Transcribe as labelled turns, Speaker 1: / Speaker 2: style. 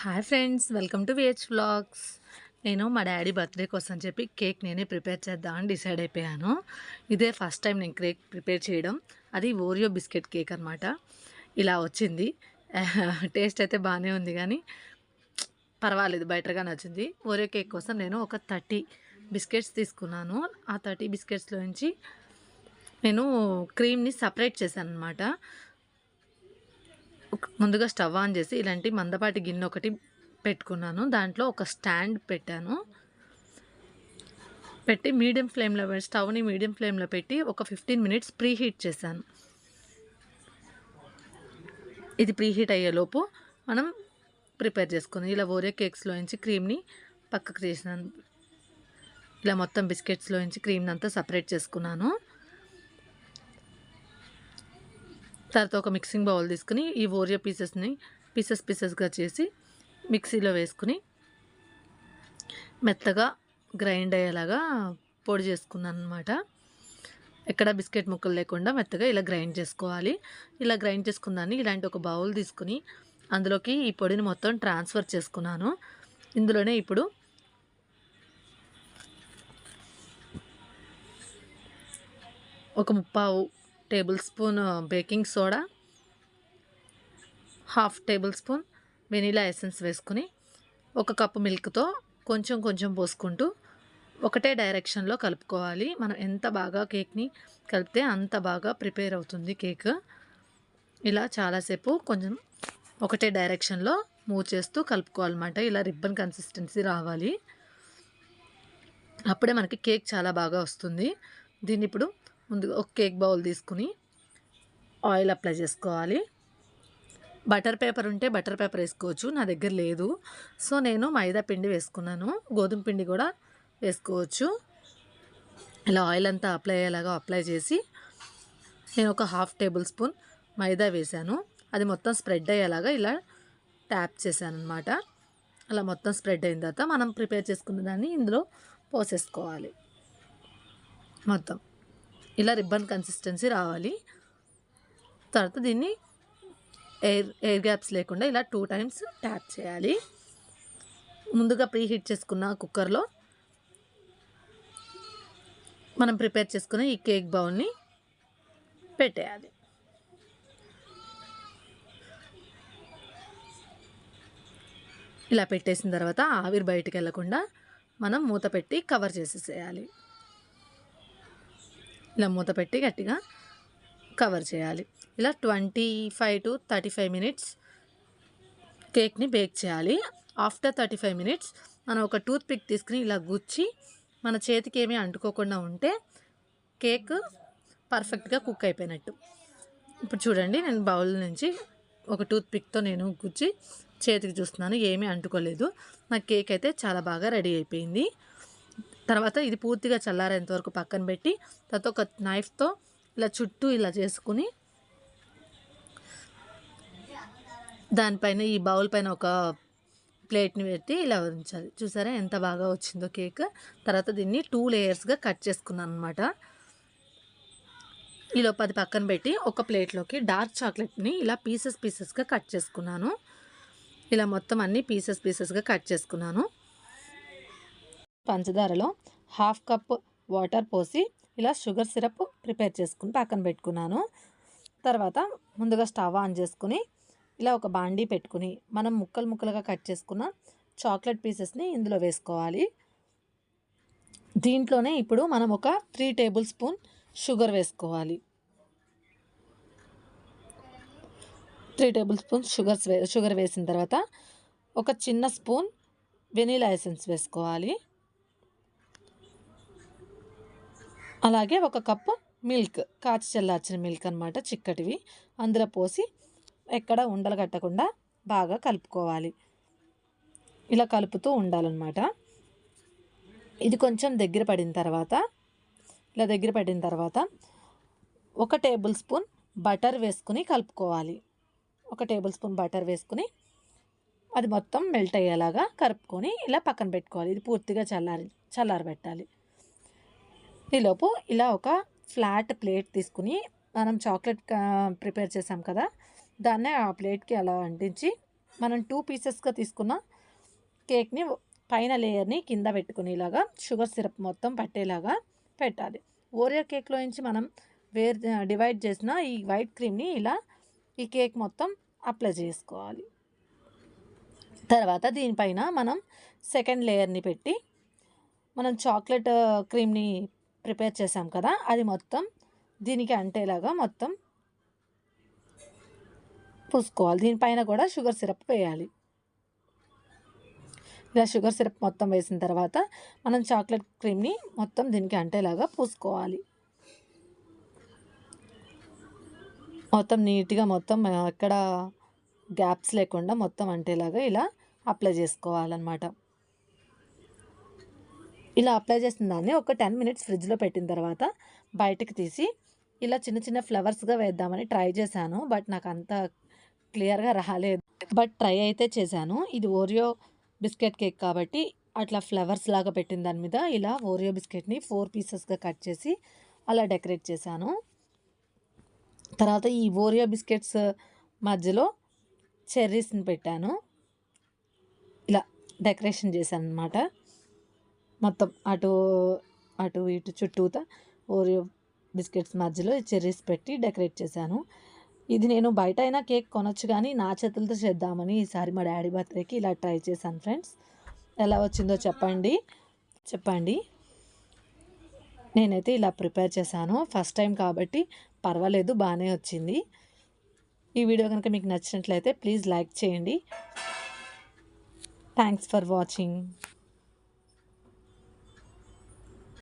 Speaker 1: Hi friends, welcome to VH vlogs. నేను మా daddy birthday కోసం చెప్పి కేక్ నేనే ప్రిపేర్ చేద్దామని డిసైడ్ అయిపోయాను. ఇదే ఫస్ట్ టైం నేను కేక్ ప్రిపేర్ చేయడం. అది ఓరియో బిస్కెట్ కేక్ అనమాట. ఇలా వచ్చింది. టేస్ట్ అయితే బాగానే ఉంది కానీ పర్వాలేదు, బెటర్గా నచ్చింది. ఓరియో కేక్ కోసం నేను ఒక 30 బిస్కెట్స్ తీసుకున్నాను. ఆ 30 బిస్కెట్స్లో నుంచి నేను క్రీమ్ని సపరేట్ చేశాను అనమాట. ముందుగా స్టవ్ ఆన్ చేసి ఇలాంటి మందపాటి గిన్నె ఒకటి పెట్టుకున్నాను. దాంట్లో ఒక స్టాండ్ పెట్టి స్టవ్ని మీడియం ఫ్లేమ్లో పెట్టి ఒక 15 మినిట్స్ ప్రీ హీట్ చేశాను. ఇది ప్రీ హీట్ అయ్యేలోపు మనం ప్రిపేర్ చేసుకుని ఇలా ఓరియో కేక్స్లో నుంచి క్రీమ్ని పక్కకు చేసినాను. ఇలా మొత్తం బిస్కెట్స్లో నుంచి క్రీమ్ని అంతా సపరేట్ చేసుకున్నాను. తర్వాత ఒక మిక్సింగ్ బౌల్ తీసుకుని ఈ ఓరియో పీసెస్గా చేసి మిక్సీలో వేసుకుని మెత్తగా గ్రైండ్ అయ్యేలాగా పొడి చేసుకున్నాను అనమాట. ఎక్కడ బిస్కెట్ ముక్కలు లేకుండా మెత్తగా ఇలా గ్రైండ్ చేసుకోవాలి. ఇలా గ్రైండ్ చేసుకున్నాను. ఇలాంటి ఒక బౌల్ తీసుకుని అందులోకి ఈ పొడిని మొత్తం ట్రాన్స్ఫర్ చేసుకున్నాను. ఇందులోనే ఇప్పుడు ఒక 3/4 table spoon baking soda, 1/2 table spoon vanilla essence వేసుకుని ఒక కప్పు మిల్క్తో కొంచెం పోసుకుంటూ ఒకటే డైరెక్షన్లో కలుపుకోవాలి. మనం ఎంత బాగా కేక్ని కలిపితే అంత బాగా ప్రిపేర్ అవుతుంది కేక్. ఇలా చాలాసేపు కొంచెం ఒకటే డైరెక్షన్లో మూవ్ చేస్తూ కలుపుకోవాలన్నమాట. ఇలా రిబ్బన్ కన్సిస్టెన్సీ రావాలి. అప్పుడే మనకి కేక్ చాలా బాగా వస్తుంది. దీన్ని ఇప్పుడు ముందుగా ఒక కేక్ బౌల్ తీసుకుని ఆయిల్ అప్లై చేసుకోవాలి. బటర్ పేపర్ ఉంటే బటర్ పేపర్ వేసుకోవచ్చు. నా దగ్గర లేదు, సో నేను మైదా పిండి వేసుకున్నాను. గోధుమ పిండి కూడా వేసుకోవచ్చు. ఇలా ఆయిల్ అంతా అప్లై చేసి నేను ఒక 1/2 టేబుల్ స్పూన్ మైదా వేసాను. అది మొత్తం స్ప్రెడ్ అయ్యేలాగా ఇలా ట్యాప్ చేశాను అనమాట. అలా మొత్తం స్ప్రెడ్ అయిన తర్వాత మనం ప్రిపేర్ చేసుకున్న దాన్ని ఇందులో పోసేసుకోవాలి. మొత్తం ఇలా రిబ్బన్ కన్సిస్టెన్సీ రావాలి. తర్వాత దీన్ని ఎయిర్ గ్యాప్స్ లేకుండా ఇలా 2 టైమ్స్ ట్యాప్ చేయాలి. ముందుగా ప్రీ హీట్ చేసుకున్న కుక్కర్లో మనం ప్రిపేర్ చేసుకున్న ఈ కేక్ బౌల్ని పెట్టేయాలి. ఇలా పెట్టేసిన తర్వాత ఆవిరి బయటికి వెళ్ళకుండా మనం మూత పెట్టి కవర్ చేసేసేయాలి. ఇలా మూత పెట్టి గట్టిగా కవర్ చేయాలి. ఇలా 25 to 35 మినిట్స్ కేక్ని బేక్ చేయాలి. ఆఫ్టర్ 35 మినిట్స్ మనం ఒక టూత్ పిక్ తీసుకుని ఇలా గుచ్చి మన చేతికి ఏమీ అంటుకోకుండా ఉంటే కేక్ పర్ఫెక్ట్గా కుక్ అయిపోయినట్టు. ఇప్పుడు చూడండి, నేను బౌల్ నుంచి ఒక టూత్ పిక్తో నేను గుచ్చి చేతికి చూస్తున్నాను, ఏమీ అంటుకోలేదు. నా కేక్ అయితే చాలా బాగా రెడీ అయిపోయింది. తర్వాత ఇది పూర్తిగా చల్లారేంత వరకు పక్కన పెట్టి తర్వాత ఒక నైఫ్తో ఇలా చుట్టూ ఇలా చేసుకుని దానిపైన ఈ బౌల్ పైన ఒక ప్లేట్ని పెట్టి ఇలా ఉంచాలి. చూసారా ఎంత బాగా వచ్చిందో కేక్. తర్వాత దీన్ని 2 లేయర్స్గా కట్ చేసుకున్నాను అనమాట. ఈలోపు అది పక్కన పెట్టి ఒక ప్లేట్లోకి డార్క్ చాక్లెట్ని ఇలా పీసెస్గా కట్ చేసుకున్నాను. ఇలా మొత్తం అన్ని పీసెస్గా కట్ చేసుకున్నాను. పంచదారలో 1/2 కప్ వాటర్ పోసి ఇలా షుగర్ సిరప్ ప్రిపేర్ చేసుకుని పక్కన పెట్టుకున్నాను. తర్వాత ముందుగా స్టవ్ ఆన్ చేసుకుని ఇలా ఒక బాండీ పెట్టుకుని మనం ముక్కలుగా కట్ చేసుకున్న చాక్లెట్ పీసెస్ని ఇందులో వేసుకోవాలి. దీంట్లోనే ఇప్పుడు మనం ఒక 3 టేబుల్ స్పూన్ షుగర్ వేసుకోవాలి. 3 టేబుల్ స్పూన్ షుగర్ వేసిన తర్వాత ఒక చిన్న స్పూన్ వెనీలా ఎసెన్స్ వేసుకోవాలి. అలాగే ఒక కప్పు మిల్క్, కాచి చల్లార్చిన మిల్క్ అనమాట, చిక్కటివి, అందులో పోసి ఎక్కడ ఉండలు కట్టకుండా బాగా కలుపుకోవాలి. ఇలా కలుపుతూ ఉండాలన్నమాట. ఇది కొంచెం దగ్గర పడిన తర్వాత ఒక టేబుల్ స్పూన్ బటర్ వేసుకుని కలుపుకోవాలి. ఒక టేబుల్ స్పూన్ బటర్ వేసుకుని అది మొత్తం మెల్ట్ అయ్యేలాగా కలుపుకొని ఇలా పక్కన పెట్టుకోవాలి. ఇది పూర్తిగా చల్లారబెట్టాలి. ఈలోపు ఇలా ఒక ఫ్లాట్ ప్లేట్ తీసుకుని మనం చాక్లెట్ ప్రిపేర్ చేసాం కదా, దాన్నే ఆ ప్లేట్కి అలా అంటించి మనం 2 పీసెస్గా తీసుకున్న కేక్ని పైన లేయర్ని కింద పెట్టుకునేలాగా షుగర్ సిరప్ మొత్తం పట్టేలాగా పెట్టాలి. ఓరియో కేక్లో నుంచి మనం డివైడ్ చేసిన ఈ వైట్ క్రీమ్ని ఇలా ఈ కేక్ మొత్తం అప్లై చేసుకోవాలి. తర్వాత దీనిపైన మనం సెకండ్ లేయర్ని పెట్టి మనం చాక్లెట్ క్రీమ్ని ప్రిపేర్ చేసాం కదా, అది మొత్తం దీనికి అంటేలాగా మొత్తం పూసుకోవాలి. దీనిపైన కూడా షుగర్ సిరప్ వేయాలి. ఇలా షుగర్ సిరప్ మొత్తం వేసిన తర్వాత మనం చాక్లెట్ క్రీమ్ని మొత్తం దీనికి అంటేలాగా పూసుకోవాలి. మొత్తం నీట్గా మొత్తం ఎక్కడ గ్యాప్స్ లేకుండా మొత్తం అంటేలాగా ఇలా అప్లై చేసుకోవాలన్నమాట. ఇలా అప్లై చేసిన దాన్ని ఒక 10 మినిట్స్ ఫ్రిడ్జ్లో పెట్టిన తర్వాత బయటకు తీసి ఇలా చిన్న చిన్న ఫ్లవర్స్గా వేద్దామని ట్రై చేశాను. బట్ నాకు అంత క్లియర్గా రాలేదు. బట్ ట్రై అయితే చేశాను. ఇది ఓరియో బిస్కెట్ కేక్ కాబట్టి అట్లా ఫ్లవర్స్ లాగా పెట్టిన దాని మీద ఇలా ఓరియో బిస్కెట్ని 4 పీసెస్గా కట్ చేసి అలా డెకరేట్ చేశాను. తర్వాత ఈ ఓరియో బిస్కెట్స్ మధ్యలో చెర్రీస్ని పెట్టాను. ఇలా డెకరేషన్ చేశాను అనమాట. మొత్తం అటు అటు ఇటు చుట్టూతా ఓరియో బిస్కెట్స్ మధ్యలో చెర్రీస్ పెట్టి డెకరేట్ చేశాను. ఇది నేను బయట అయినా కేక్ కొనొచ్చు కానీ నా చేతులతో చేద్దామని ఈసారి మా డాడీ బర్త్డేకి ఇలా ట్రై చేశాను ఫ్రెండ్స్. ఎలా వచ్చిందో చెప్పండి. నేనైతే ఇలా ప్రిపేర్ చేశాను. ఫస్ట్ టైం కాబట్టి పర్వాలేదు, బాగానే వచ్చింది. ఈ వీడియో కనుక మీకు నచ్చినట్లయితే ప్లీజ్ లైక్ చేయండి. Thanks for watching.